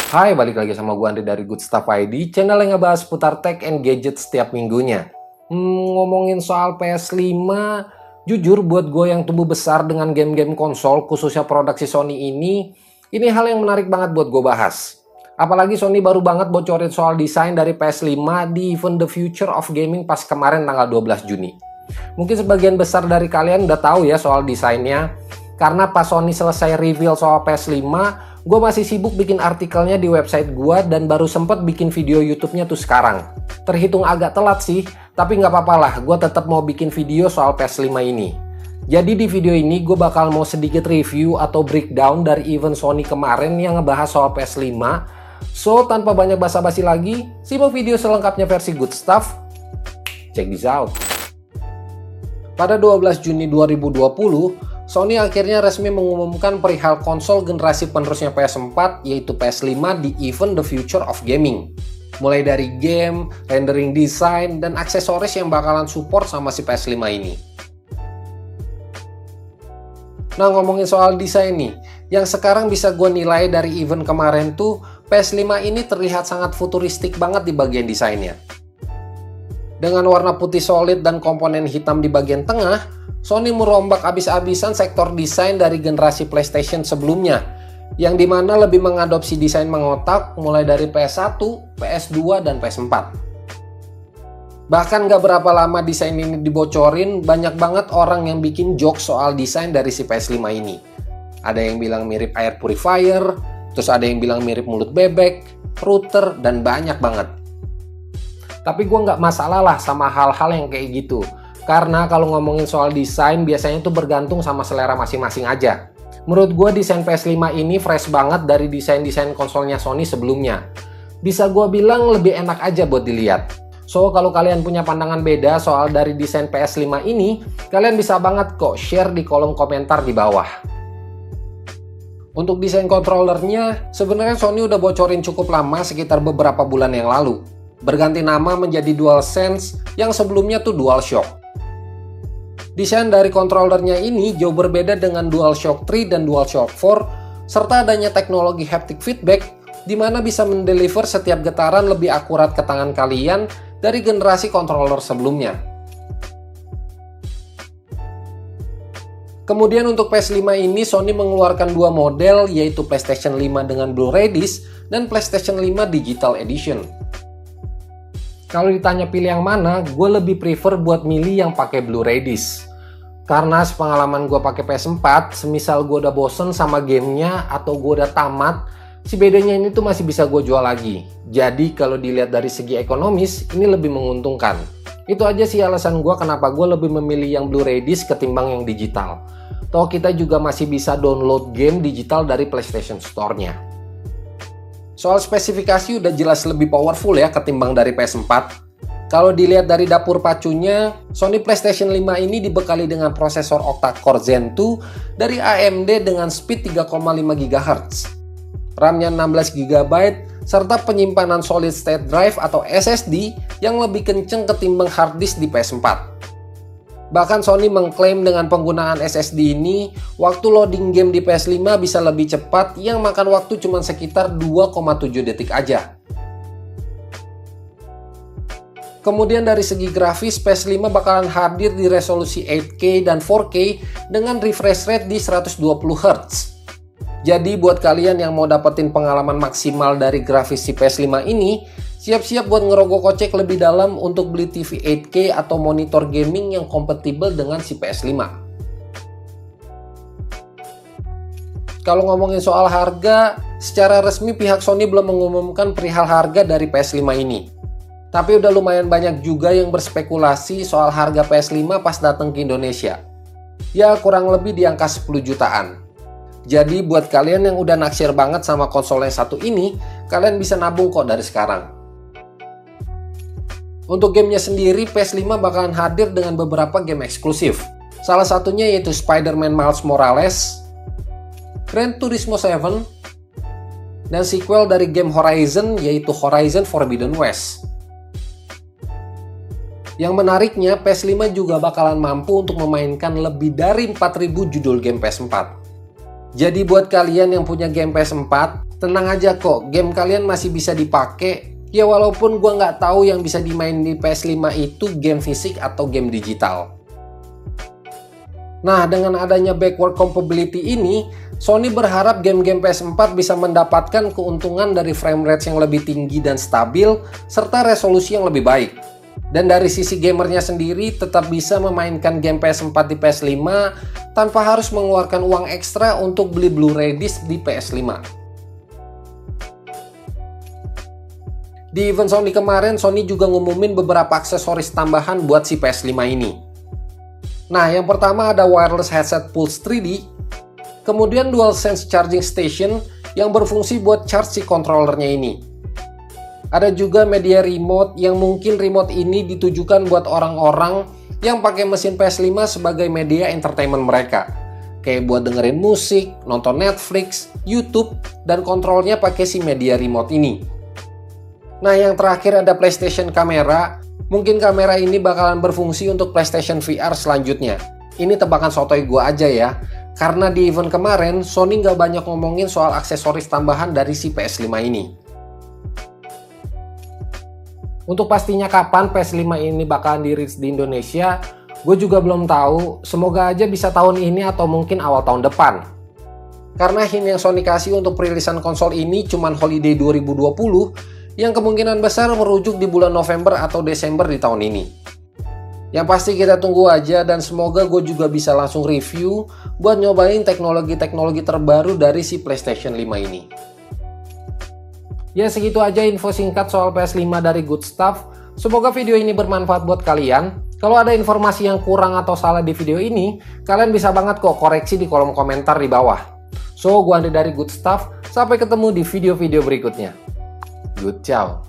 Hai, balik lagi sama gue Andri dari Good Stuff ID, channel yang ngebahas seputar tech and gadget setiap minggunya. Ngomongin soal PS5, jujur buat gue yang tumbuh besar dengan game-game konsol, khususnya produksi Sony ini hal yang menarik banget buat gue bahas. Apalagi Sony baru banget bocorin soal desain dari PS5 di event The Future of Gaming pas kemarin tanggal 12 Juni. Mungkin sebagian besar dari kalian udah tahu ya soal desainnya, karena pas Sony selesai reveal soal PS5, gue masih sibuk bikin artikelnya di website gue dan baru sempet bikin video YouTube-nya tuh sekarang. Terhitung agak telat sih, tapi nggak apa-apa lah, gue tetap mau bikin video soal PS5 ini. Jadi di video ini gue bakal mau sedikit review atau breakdown dari event Sony kemarin yang ngebahas soal PS5. So, tanpa banyak basa-basi lagi, simak video selengkapnya versi Good Stuff. Check this out. Pada 12 Juni 2020, Sony akhirnya resmi mengumumkan perihal konsol generasi penerusnya PS4 yaitu PS5 di event The Future of Gaming. Mulai dari game, rendering design, dan aksesoris yang bakalan support sama si PS5 ini. Nah, ngomongin soal desain nih, yang sekarang bisa gue nilai dari event kemarin tuh PS5 ini terlihat sangat futuristik banget di bagian desainnya. Dengan warna putih solid dan komponen hitam di bagian tengah, Sony merombak abis-abisan sektor desain dari generasi PlayStation sebelumnya, yang dimana lebih mengadopsi desain mengotak mulai dari PS1, PS2, dan PS4. Bahkan gak berapa lama desain ini dibocorin, banyak banget orang yang bikin joke soal desain dari si PS5 ini. Ada yang bilang mirip air purifier, terus ada yang bilang mirip mulut bebek, router, dan banyak banget. Tapi gue nggak masalah lah sama hal-hal yang kayak gitu. Karena kalau ngomongin soal desain, biasanya tuh bergantung sama selera masing-masing aja. Menurut gue desain PS5 ini fresh banget dari desain-desain konsolnya Sony sebelumnya. Bisa gue bilang lebih enak aja buat dilihat. So, kalau kalian punya pandangan beda soal dari desain PS5 ini, kalian bisa banget kok share di kolom komentar di bawah. Untuk desain controllernya, sebenarnya Sony udah bocorin cukup lama, sekitar beberapa bulan yang lalu. Berganti nama menjadi DualSense yang sebelumnya tuh DualShock. Desain dari controllernya ini jauh berbeda dengan DualShock 3 dan DualShock 4, serta adanya teknologi haptic feedback di mana bisa mendeliver setiap getaran lebih akurat ke tangan kalian dari generasi controller sebelumnya. Kemudian untuk PS5 ini Sony mengeluarkan dua model, yaitu PlayStation 5 dengan Blu-ray disc dan PlayStation 5 Digital Edition. Kalau ditanya pilih yang mana, gue lebih prefer buat milih yang pakai Blu-ray disc. Karena sepengalaman gue pakai PS4, semisal gue udah bosen sama gamenya atau gue udah tamat, si bedanya ini tuh masih bisa gue jual lagi. Jadi kalau dilihat dari segi ekonomis, ini lebih menguntungkan. Itu aja sih alasan gue kenapa gue lebih memilih yang Blu-ray disc ketimbang yang digital. Toh kita juga masih bisa download game digital dari PlayStation Store-nya. Soal spesifikasi udah jelas lebih powerful ya ketimbang dari PS4. Kalau dilihat dari dapur pacunya, Sony PlayStation 5 ini dibekali dengan prosesor octa-core Zen 2 dari AMD dengan speed 3,5 GHz. RAM-nya 16 GB, serta penyimpanan solid state drive atau SSD yang lebih kenceng ketimbang hard disk di PS4. Bahkan Sony mengklaim dengan penggunaan SSD ini, waktu loading game di PS5 bisa lebih cepat yang makan waktu cuma sekitar 2,7 detik aja. Kemudian dari segi grafis, PS5 bakalan hadir di resolusi 8K dan 4K dengan refresh rate di 120Hz. Jadi buat kalian yang mau dapetin pengalaman maksimal dari grafis si PS5 ini, siap-siap buat ngerogoh kocek lebih dalam untuk beli TV 8K atau monitor gaming yang kompatibel dengan si PS5. Kalau ngomongin soal harga, secara resmi pihak Sony belum mengumumkan perihal harga dari PS5 ini. Tapi udah lumayan banyak juga yang berspekulasi soal harga PS5 pas datang ke Indonesia. Ya kurang lebih di angka 10 jutaan. Jadi buat kalian yang udah naksir banget sama konsol yang satu ini, kalian bisa nabung kok dari sekarang. Untuk gamenya sendiri, PS5 bakalan hadir dengan beberapa game eksklusif. Salah satunya yaitu Spider-Man Miles Morales, Gran Turismo 7, dan sequel dari game Horizon yaitu Horizon Forbidden West. Yang menariknya, PS5 juga bakalan mampu untuk memainkan lebih dari 4.000 judul game PS4. Jadi buat kalian yang punya game PS4, Tenang aja kok, game kalian masih bisa dipakai. Ya walaupun gua nggak tahu yang bisa dimain di PS5 itu game fisik atau game digital. Nah, dengan adanya backward compatibility ini, Sony berharap game-game PS4 bisa mendapatkan keuntungan dari frame rate yang lebih tinggi dan stabil, serta resolusi yang lebih baik. Dan dari sisi gamernya sendiri tetap bisa memainkan game PS4 di PS5 tanpa harus mengeluarkan uang ekstra untuk beli Blu-ray disc di PS5. Di event Sony kemarin, Sony juga ngumumin beberapa aksesoris tambahan buat si PS5 ini. Nah, yang pertama ada wireless headset Pulse 3D, kemudian DualSense charging station yang berfungsi buat charge si controllernya ini. Ada juga media remote yang mungkin remote ini ditujukan buat orang-orang yang pakai mesin PS5 sebagai media entertainment mereka. Kayak buat dengerin musik, nonton Netflix, YouTube, dan kontrolnya pakai si media remote ini. Nah, yang terakhir ada PlayStation Camera. Mungkin kamera ini bakalan berfungsi untuk PlayStation VR selanjutnya. Ini tebakan sotoy gua aja ya. Karena di event kemarin, Sony nggak banyak ngomongin soal aksesoris tambahan dari si PS5 ini. Untuk pastinya kapan PS5 ini bakalan dirilis di Indonesia, gue juga belum tahu. Semoga aja bisa tahun ini atau mungkin awal tahun depan. Karena hint yang Sony kasih untuk perilisan konsol ini cuman holiday 2020, yang kemungkinan besar merujuk di bulan November atau Desember di tahun ini. Yang pasti kita tunggu aja dan semoga gue juga bisa langsung review buat nyobain teknologi-teknologi terbaru dari si PlayStation 5 ini. Ya segitu aja info singkat soal PS5 dari Good Stuff. Semoga video ini bermanfaat buat kalian. Kalau ada informasi yang kurang atau salah di video ini, kalian bisa banget kok koreksi di kolom komentar di bawah. So, gue Andre dari Good Stuff. Sampai ketemu di video-video berikutnya. Good, ciao.